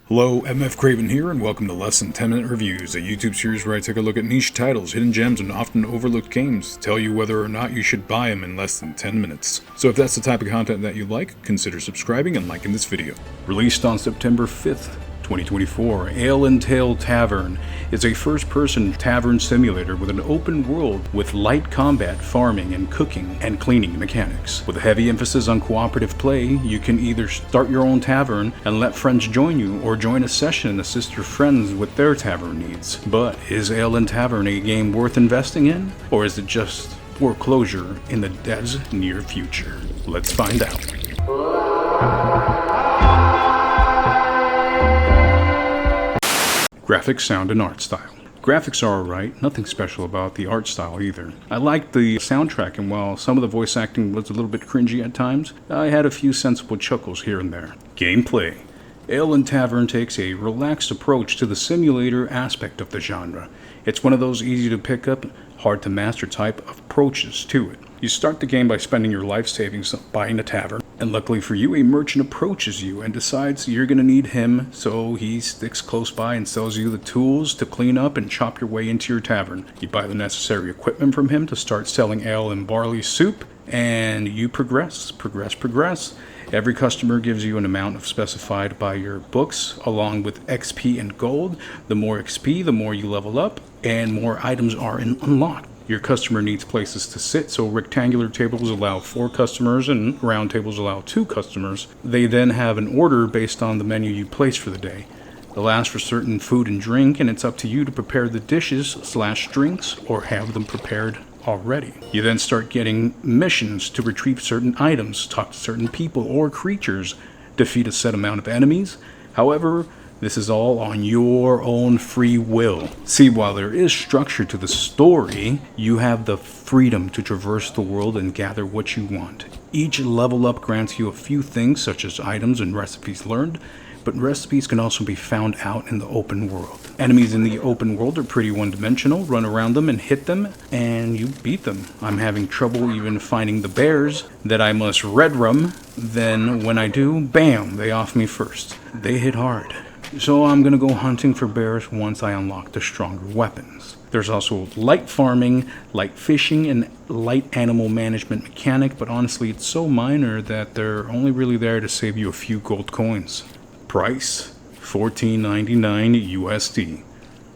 Hello, MF Kraven here, and welcome to Less Than 10 Minute Reviews, a YouTube series where I take a look at niche titles, hidden gems, and often overlooked games to tell you whether or not you should buy them in less than 10 minutes. So if that's the type of content that you like, consider subscribing and liking this video. Released on September 5th, 2024, Tale Tavern is a first-person tavern simulator with an open world with light combat, farming, and cooking and cleaning mechanics. With a heavy emphasis on cooperative play, you can either start your own tavern and let friends join you, or join a session and assist your friends with their tavern needs. But is Tavern a game worth investing in, or is it just foreclosure in the dead near future? Let's find out. Graphics, sound, and art style. Graphics are alright, nothing special about the art style either. I liked the soundtrack, and while some of the voice acting was a little bit cringy at times, I had a few sensible chuckles here and there. Gameplay. Tavern takes a relaxed approach to the simulator aspect of the genre. It's one of those easy to pick up, hard to master type of approaches to it. You start the game by spending your life savings buying a tavern, and luckily for you, a merchant approaches you and decides you're going to need him, so he sticks close by and sells you the tools to clean up and chop your way into your tavern. You buy the necessary equipment from him to start selling ale and barley soup, and you progress. Every customer gives you an amount of specified by your books, along with XP and gold. The more XP, the more you level up, and more items are unlocked. Your customer needs places to sit, so rectangular tables allow 4 customers and round tables allow 2 customers. They then have an order based on the menu you place for the day. They'll ask for certain food and drink, and it's up to you to prepare the dishes/drinks or have them prepared already. You then start getting missions to retrieve certain items, talk to certain people or creatures, defeat a set amount of enemies. However, this is all on your own free will. See, while there is structure to the story, you have the freedom to traverse the world and gather what you want. Each level up grants you a few things, such as items and recipes learned, but recipes can also be found out in the open world. Enemies in the open world are pretty one-dimensional. Run around them and hit them, and you beat them. I'm having trouble even finding the bears that I must red rum. Then when I do, bam, they off me first. They hit hard. So I'm going to go hunting for bears once I unlock the stronger weapons. There's also light farming, light fishing, and light animal management mechanic, but honestly it's so minor that they're only really there to save you a few gold coins. Price, $14.99 USD.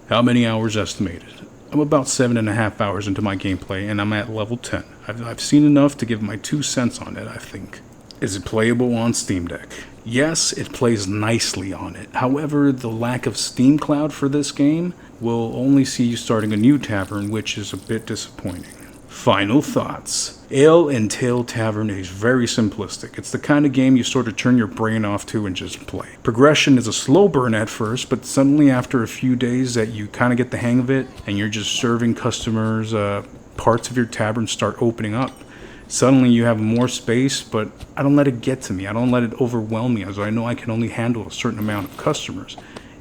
How many hours estimated? I'm about 7.5 hours into my gameplay, and I'm at level 10. I've seen enough to give my 2 cents on it, I think. Is it playable on Steam Deck? Yes, it plays nicely on it. However, the lack of Steam Cloud for this game will only see you starting a new tavern, which is a bit disappointing. Final thoughts. Tale Tavern is very simplistic. It's the kind of game you sort of turn your brain off to and just play. Progression is a slow burn at first, but suddenly after a few days that you kind of get the hang of it and you're just serving customers, parts of your tavern start opening up. Suddenly you have more space, but I don't let it get to me. I don't let it overwhelm me, as I know I can only handle a certain amount of customers.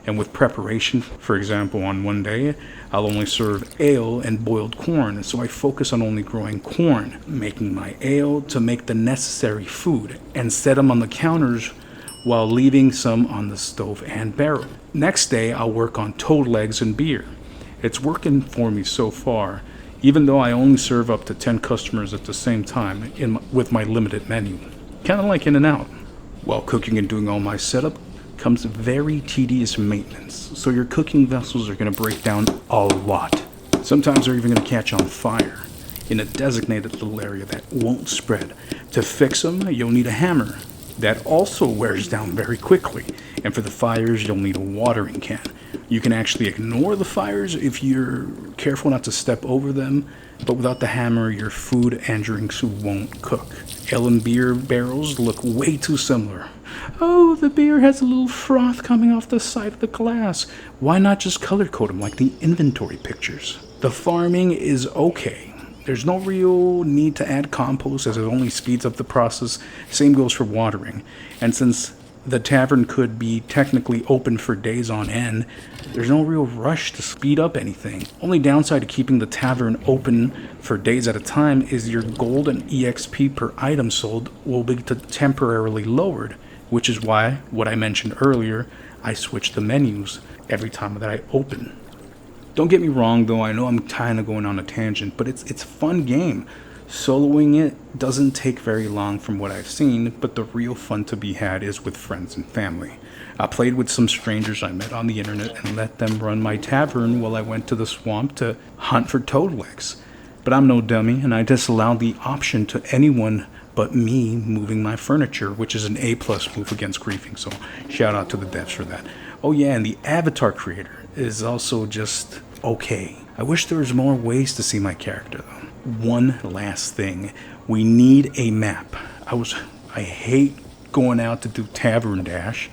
And with preparation, for example, on one day, I'll only serve ale and boiled corn, so I focus on only growing corn, making my ale to make the necessary food, and set them on the counters while leaving some on the stove and barrel. Next day, I'll work on toad legs and beer. It's working for me so far, even though I only serve up to 10 customers at the same time with my limited menu. Kind of like In-N-Out. While cooking and doing all my setup comes very tedious maintenance, so your cooking vessels are going to break down a lot. Sometimes they're even going to catch on fire in a designated little area that won't spread. To fix them, you'll need a hammer. That also wears down very quickly, and for the fires, you'll need a watering can. You can actually ignore the fires if you're careful not to step over them, but without the hammer, your food and drinks won't cook. Ale and beer barrels look way too similar. Oh, the beer has a little froth coming off the side of the glass. Why not just color code them like the inventory pictures? The farming is okay. There's no real need to add compost, as it only speeds up the process. Same goes for watering. And since the tavern could be technically open for days on end, there's no real rush to speed up anything. Only downside to keeping the tavern open for days at a time is your gold and EXP per item sold will be temporarily lowered, which is why, what I mentioned earlier, I switch the menus every time that I open. Don't get me wrong though, I know I'm kind of going on a tangent, but it's a fun game. Soloing it doesn't take very long from what I've seen, but the real fun to be had is with friends and family. I played with some strangers I met on the internet and let them run my tavern while I went to the swamp to hunt for toadlegs. But I'm no dummy, and I disallowed the option to anyone but me moving my furniture, which is an A+ move against griefing, so shout out to the devs for that. Oh yeah, and the avatar creator is also just okay. I wish there was more ways to see my character though. One last thing, we need a map. I hate going out to do Tavern Dash,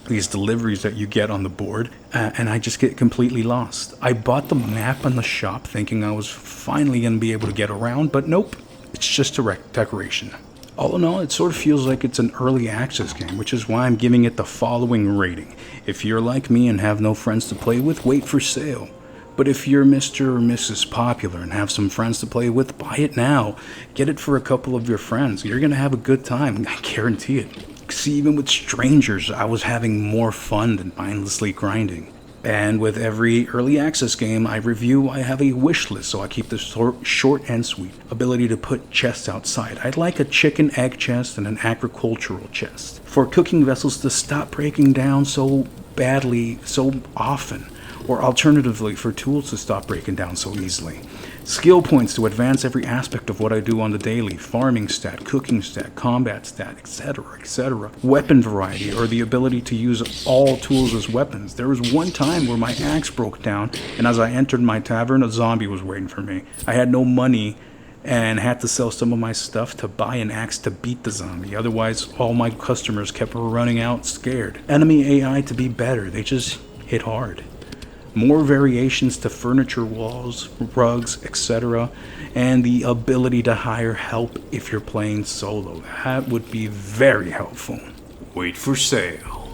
these deliveries that you get on the board, and I just get completely lost. I bought the map on the shop thinking I was finally going to be able to get around, but nope, it's just a decoration. All in all, it sort of feels like it's an early access game, which is why I'm giving it the following rating. If you're like me and have no friends to play with, wait for sale. But if you're Mr. or Mrs. Popular and have some friends to play with, buy it now. Get it for a couple of your friends. You're going to have a good time, I guarantee it. See, even with strangers, I was having more fun than mindlessly grinding. And with every early access game I review, I have a wish list, so I keep this short and sweet. Ability to put chests outside. I'd like a chicken egg chest and an agricultural chest. For cooking vessels to stop breaking down so badly, so often. Or alternatively, for tools to stop breaking down so easily. Skill points to advance every aspect of what I do on the daily. Farming stat, cooking stat, combat stat, etc., etc. Weapon variety, or the ability to use all tools as weapons. There was one time where my axe broke down, and as I entered my tavern, a zombie was waiting for me. I had no money and had to sell some of my stuff to buy an axe to beat the zombie. Otherwise, all my customers kept running out scared. Enemy AI to be better. They just hit hard. More variations to furniture walls, rugs, etc., and the ability to hire help if you're playing solo. That would be very helpful. Wait for sale.